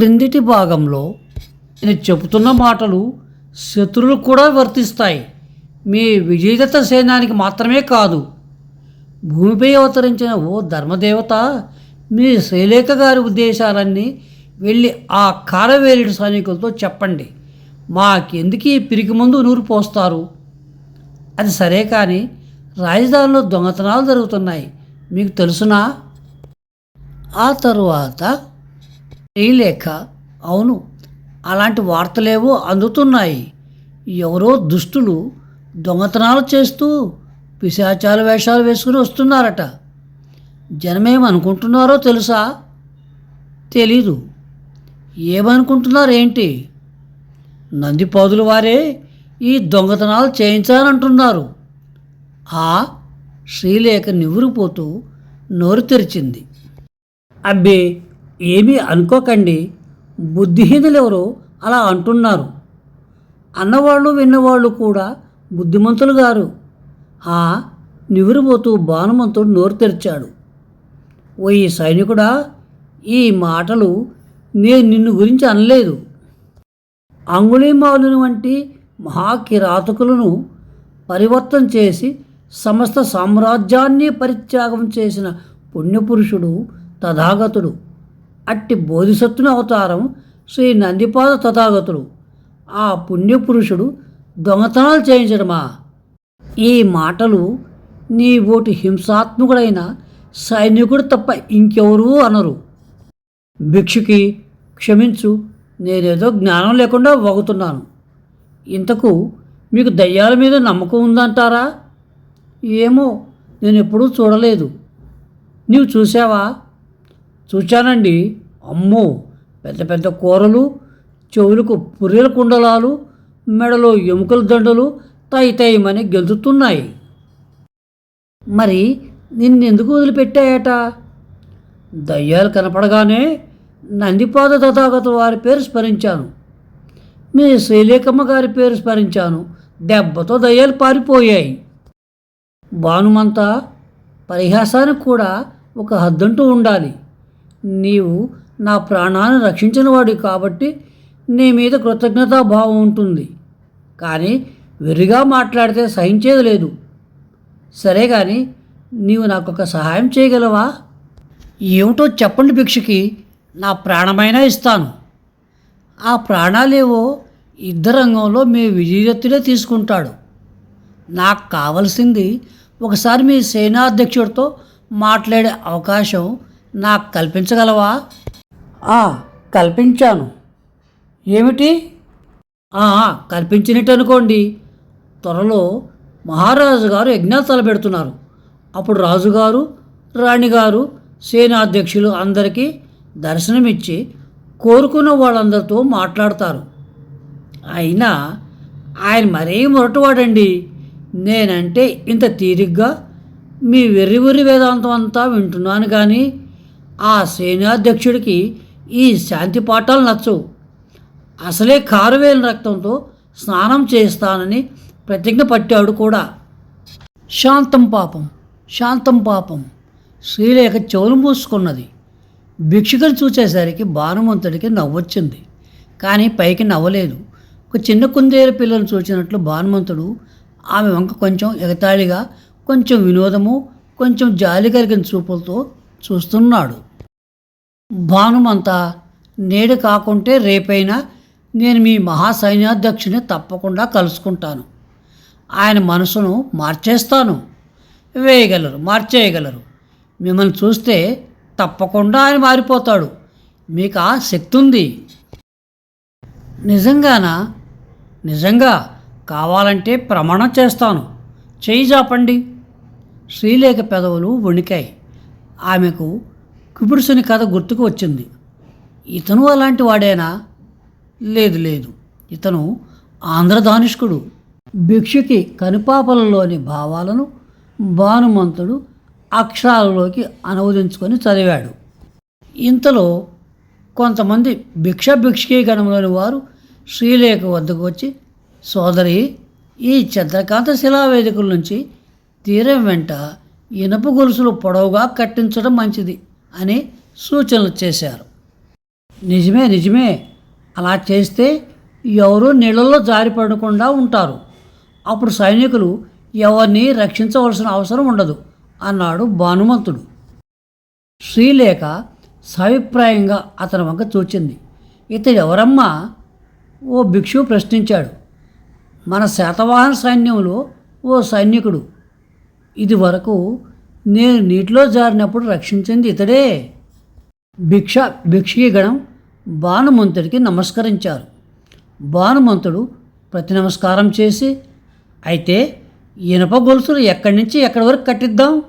క్రిందిటి భాగంలో నేను చెబుతున్న మాటలు శత్రువులకు కూడా వర్తిస్తాయి. మీ విజేత సైన్యానికి మాత్రమే కాదు. భూమిపై అవతరించిన ఓ ధర్మదేవత, మీ శ్రీలేఖ గారి ఉద్దేశాలన్నీ వెళ్ళి ఆ కారవేలుడి సైనికులతో చెప్పండి. మాకెందుకు ఈ పిరికి ముందు నూరు పోస్తారు? అది సరే, కానీ రాజధానిలో దొంగతనాలు జరుగుతున్నాయి, మీకు తెలుసునా? ఆ తరువాత శ్రీలేఖ, అవును, అలాంటి వార్తలేవో అందుతున్నాయి. ఎవరో దుష్టులు దొంగతనాలు చేస్తూ పిశాచాల వేషాలు వేసుకుని వస్తున్నారట. జనమేమనుకుంటున్నారో తెలుసా? తెలీదు. ఏమనుకుంటున్నారేంటి? నందిపాదుల వారే ఈ దొంగతనాలు చేయించాలంటున్నారు. ఆ శ్రీలేఖ నివ్వురుపోతూ నోరు తెరిచింది. అబ్బే, ఏమీ అనుకోకండి, బుద్ధిహీనులెవరో అలా అంటున్నారు. అన్నవాళ్ళు విన్నవాళ్ళు కూడా బుద్ధిమంతులు గారు. నివ్వురుపోతూ భానుమంతుడు నోరు తెరిచాడు. ఓ ఈ సైనికుడా, ఈ మాటలు నేను నిన్ను గురించి అనలేదు. అంగుళీమాలుని వంటి మహాకిరాతకులను పరివర్తన చేసి సమస్త సామ్రాజ్యాన్ని పరిత్యాగం చేసిన పుణ్యపురుషుడు తథాగతుడు. అట్టి బోధిసత్తుని అవతారం శ్రీ నందిపాద తథాగతుడు. ఆ పుణ్యపురుషుడు దొంగతనాలు చేయించడమా? ఈ మాటలు నీ ఓటి హింసాత్మకుడైన సైనికుడు తప్ప ఇంకెవరూ అనరు. భిక్షుకి క్షమించు, నేనేదో జ్ఞానం లేకుండా వాగుతున్నాను. ఇంతకు మీకు దయ్యాల మీద నమ్మకం ఉందంటారా? ఏమో, నేను ఎప్పుడూ చూడలేదు. నీవు చూసావా? చూచానండి. అమ్మో, పెద్ద పెద్ద కూరలు, చెవులకు పుర్రెల కుండలాలు, మెడలో ఎముకల దండలు తైతయమని గెలుతున్నాయి. మరి నిన్నెందుకు వదిలిపెట్టాయట? దయ్యాలు కనపడగానే నందిపాద తథాగత వారి పేరు స్మరించాను. మీ శ్రీలేఖమ్మ గారి పేరు స్మరించాను. దెబ్బతో దయ్యాలు పారిపోయాయి. భానుమంత, పరిహాసానికి కూడా ఒక హద్దంటూ ఉండాలి. నీవు నా ప్రాణాన్ని రక్షించిన వాడి కాబట్టి నీ మీద కృతజ్ఞతాభావం ఉంటుంది. కానీ వెర్రిగా మాట్లాడితే సహించేది లేదు. సరే, కానీ నీవు నాకొక సహాయం చేయగలవా? ఏమిటో చెప్పండి భిక్షుకి, నా ప్రాణమైనా ఇస్తాను. ఆ ప్రాణాలేవో యుద్ధరంగంలో మీ విజయత్తుడే తీసుకుంటాడు. నాకు కావలసింది ఒకసారి మీ సేనాధ్యక్షుడితో మాట్లాడే అవకాశం నాకు కల్పించగలవా? కల్పించాను. ఏమిటి? కల్పించినట్టు అనుకోండి. త్వరలో మహారాజు గారు యజ్ఞాలు తలపెడుతున్నారు. అప్పుడు రాజుగారు, రాణిగారు, సేనాధ్యక్షులు అందరికీ దర్శనమిచ్చి కోరుకున్న వాళ్ళందరితో మాట్లాడతారు. అయినా ఆయన మరీ మొరటువాడండి. నేనంటే ఇంత తీరిగ్గా మీ వెర్రి వేదాంతం అంతా వింటున్నాను, కానీ ఆ సేనాధ్యక్షుడికి ఈ శాంతి పాఠాలు నచ్చవు. అసలే కారువేలు రక్తంతో స్నానం చేస్తానని ప్రతిజ్ఞ పట్టాడు కూడా. శాంతం పాపం, శాంతం పాపం. శ్రీలేఖ చెవులు మూసుకున్నది. భిక్షుకుని చూసేసరికి భానుమంతుడికి నవ్వొచ్చింది, కానీ పైకి నవ్వలేదు. ఒక చిన్న కుందేలు పిల్లను చూసినట్లు భానుమంతుడు ఆమె వంక కొంచెం ఎగతాళిగా, కొంచెం వినోదము, కొంచెం జాలి కలిగిన చూపులతో చూస్తున్నాడు. భానుమంత, నేడు కాకుంటే రేపైనా నేను మీ మహాసైన్యాధ్యక్షుని తప్పకుండా కలుసుకుంటాను. ఆయన మనసును మార్చేస్తాను. మార్చేయగలరు. మిమ్మల్ని చూస్తే తప్పకుండా ఆయన మారిపోతాడు. మీకు ఆ శక్తి ఉంది. నిజంగానా? నిజంగా. కావాలంటే ప్రమాణం చేస్తాను. చెయ్యి చాపండి. శ్రీలేఖ పెదవులు వణికాయి. ఆమెకు కుబురుసుని కథ గుర్తుకు వచ్చింది. ఇతను అలాంటి వాడేనా? లేదు, ఇతను ఆంధ్రధానుష్కుడు. భిక్షుకి కనుపాపలలోని భావాలను భానుమంతుడు అక్షరాలలోకి అనువదించుకొని చదివాడు. ఇంతలో కొంతమంది భిక్షుకీ గణంలోని వారు శ్రీలేఖ వద్దకు వచ్చి, సోదరి, ఈ చంద్రకాంత శిలావేదికల నుంచి తీరం వెంట ఇనప గొలుసులు పొడవుగా కట్టించడం మంచిది అని సూచనలు చేశారు. నిజమే నిజమే, అలా చేస్తే ఎవరూ నీళ్ళల్లో జారి పడకుండా ఉంటారు. అప్పుడు సైనికులు ఎవరిని రక్షించవలసిన అవసరం ఉండదు అన్నాడు భానుమంతుడు. శ్రీలేఖ సవిప్రాయంగా అతని వంక చూచింది. ఇతడు ఎవరమ్మా? ఓ భిక్షువు ప్రశ్నించాడు. మన శాతవాహన సైన్యంలో ఓ సైనికుడు. ఇది వరకు నేను నీటిలో జారినప్పుడు రక్షించింది ఇతడే. భిక్షుకీగణం భానుమంతుడికి నమస్కరించారు. భానుమంతుడు ప్రతి నమస్కారం చేసి, అయితే ఇనప గొలుసులు ఎక్కడి నుంచి ఎక్కడి వరకు కట్టిద్దాం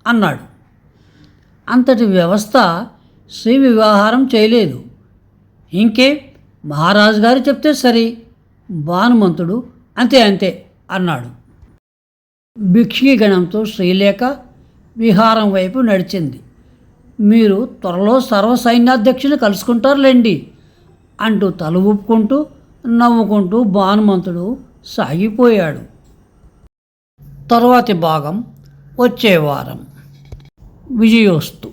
అన్నాడు. అంతటి వ్యవస్థ శ్రీ వివాహారం చేయలేదు. ఇంకే మహారాజు గారు చెప్తే సరి. భానుమంతుడు అంతే అంతే అన్నాడు. భిక్షుకీగణంతో శ్రీలేఖ విహారం వైపు నడిచింది. మీరు త్వరలో సర్వసైన్యాధ్యక్షుని కలుసుకుంటారులేండి అంటూ తల ఊపుకుంటూ నవ్వుకుంటూ భానుమంతుడు సాగిపోయాడు. తరువాతి భాగం వచ్చే వారం. విజయోస్తు.